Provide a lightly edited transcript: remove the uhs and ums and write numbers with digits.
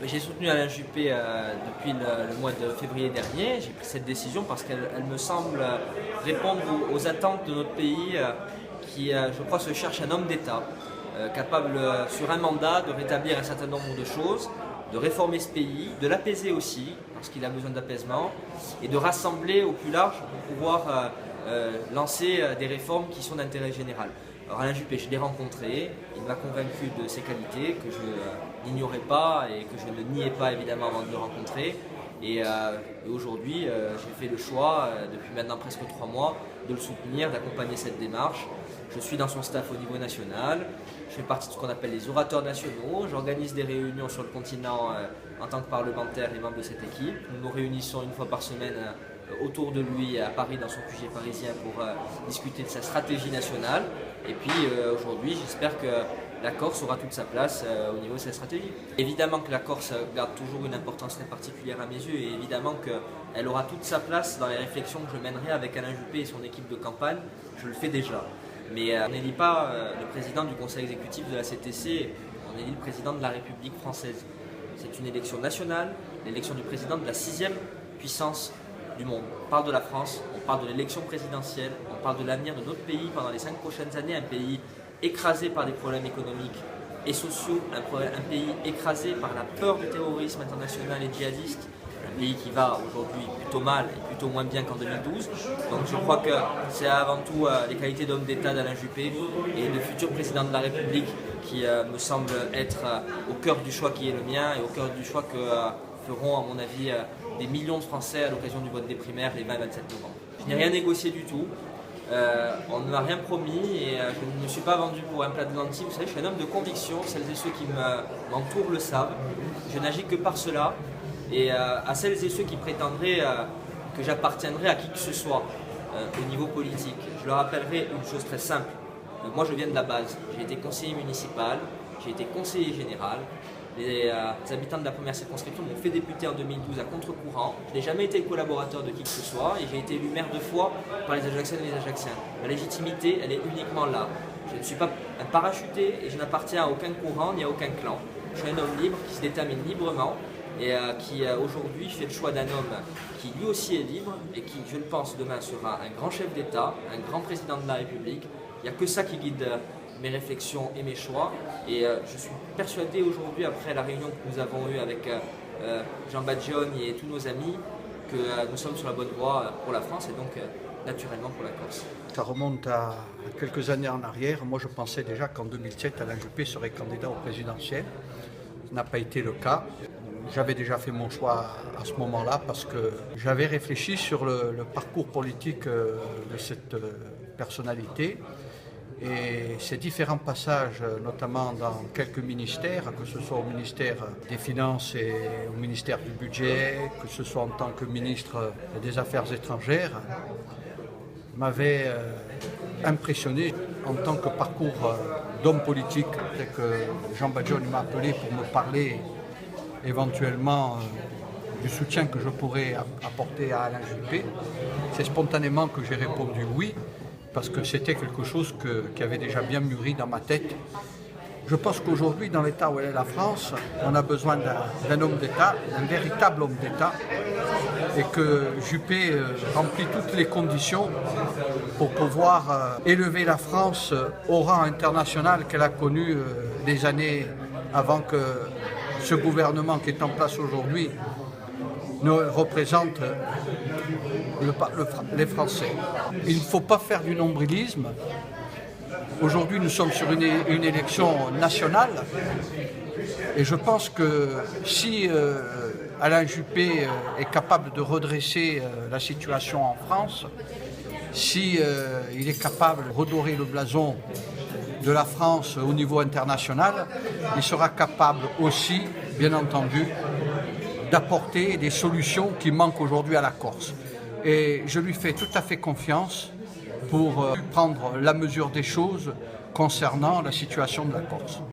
J'ai soutenu Alain Juppé depuis le mois de février dernier. J'ai pris cette décision parce qu'elle me semble répondre aux attentes de notre pays qui, je crois, se cherche un homme d'État capable, sur un mandat, de rétablir un certain nombre de choses, de réformer ce pays, de l'apaiser aussi, parce qu'il a besoin d'apaisement, et de rassembler au plus large pour pouvoir lancer des réformes qui sont d'intérêt général. Alors Alain Juppé, je l'ai rencontré, il m'a convaincu de ses qualités, que je n'ignorais pas et que je ne niais pas évidemment avant de le rencontrer. Et aujourd'hui, j'ai fait le choix, depuis maintenant presque 3 mois, de le soutenir, d'accompagner cette démarche. Je suis dans son staff au niveau national, je fais partie de ce qu'on appelle les orateurs nationaux, j'organise des réunions sur le continent en tant que parlementaire et membre de cette équipe. Nous nous réunissons une fois par semaine autour de lui à Paris, dans son QG parisien, pour discuter de sa stratégie nationale. Et puis aujourd'hui, j'espère que la Corse aura toute sa place au niveau de sa stratégie. Évidemment que la Corse garde toujours une importance très particulière à mes yeux, et évidemment qu'elle aura toute sa place dans les réflexions que je mènerai avec Alain Juppé et son équipe de campagne. Je le fais déjà. Mais on n'élit pas le président du conseil exécutif de la CTC, on élit le président de la République française. C'est une élection nationale, l'élection du président de la 6e puissance du monde. On parle de la France, on parle de l'élection présidentielle, on parle de l'avenir de notre pays pendant les 5 prochaines années, un pays écrasé par des problèmes économiques et sociaux, un pays écrasé par la peur du terrorisme international et djihadiste, un pays qui va aujourd'hui plutôt mal et plutôt moins bien qu'en 2012. Donc je crois que c'est avant tout les qualités d'homme d'État d'Alain Juppé et le futur président de la République qui me semble être au cœur du choix qui est le mien et au cœur du choix que feront à mon avis des millions de Français à l'occasion du vote des primaires les 20 et 27 novembre. Je n'ai rien négocié du tout. On ne m'a rien promis et je ne me suis pas vendu pour un plat de lentilles. Vous savez, je suis un homme de conviction, celles et ceux qui m'entourent le savent. Je n'agis que par cela. Et à celles et ceux qui prétendraient que j'appartiendrai à qui que ce soit au niveau politique, je leur rappellerai une chose très simple. Moi, je viens de la base. J'ai été conseiller municipal, j'ai été conseiller général. Les habitants de la première circonscription m'ont fait député en 2012 à contre-courant. Je n'ai jamais été collaborateur de qui que ce soit et j'ai été élu maire 2 fois par les Ajaxiennes et les Ajaxiens. Ma légitimité, elle est uniquement là. Je ne suis pas un parachuté et je n'appartiens à aucun courant ni à aucun clan. Je suis un homme libre qui se détermine librement et qui aujourd'hui fait le choix d'un homme qui lui aussi est libre et qui, je le pense, demain sera un grand chef d'État, un grand président de la République. Il n'y a que ça qui guide mes réflexions et mes choix. Et je suis persuadé aujourd'hui, après la réunion que nous avons eue avec Jean Badjioni et tous nos amis, que nous sommes sur la bonne voie pour la France et donc naturellement pour la Corse. Ça remonte à quelques années en arrière. Moi, je pensais déjà qu'en 2007, Alain Juppé serait candidat au présidentiel. Ce n'a pas été le cas. J'avais déjà fait mon choix à ce moment-là parce que j'avais réfléchi sur le parcours politique de cette personnalité et ces différents passages, notamment dans quelques ministères, que ce soit au ministère des Finances et au ministère du Budget, que ce soit en tant que ministre des Affaires étrangères, m'avaient impressionné en tant que parcours d'homme politique. Dès que Jean Badjioni m'a appelé pour me parler éventuellement du soutien que je pourrais apporter à Alain Juppé, c'est spontanément que j'ai répondu oui, parce que c'était quelque chose qui avait déjà bien mûri dans ma tête. Je pense qu'aujourd'hui, dans l'état où est la France, on a besoin d'un homme d'État, d'un véritable homme d'État, et que Juppé remplit toutes les conditions pour pouvoir élever la France au rang international qu'elle a connu des années avant que ce gouvernement qui est en place aujourd'hui ne représente les Français. Il ne faut pas faire du nombrilisme. Aujourd'hui, nous sommes sur une élection nationale et je pense que si Alain Juppé est capable de redresser la situation en France, si il est capable de redorer le blason de la France au niveau international, il sera capable aussi, bien entendu, d'apporter des solutions qui manquent aujourd'hui à la Corse. Et je lui fais tout à fait confiance pour prendre la mesure des choses concernant la situation de la Corse.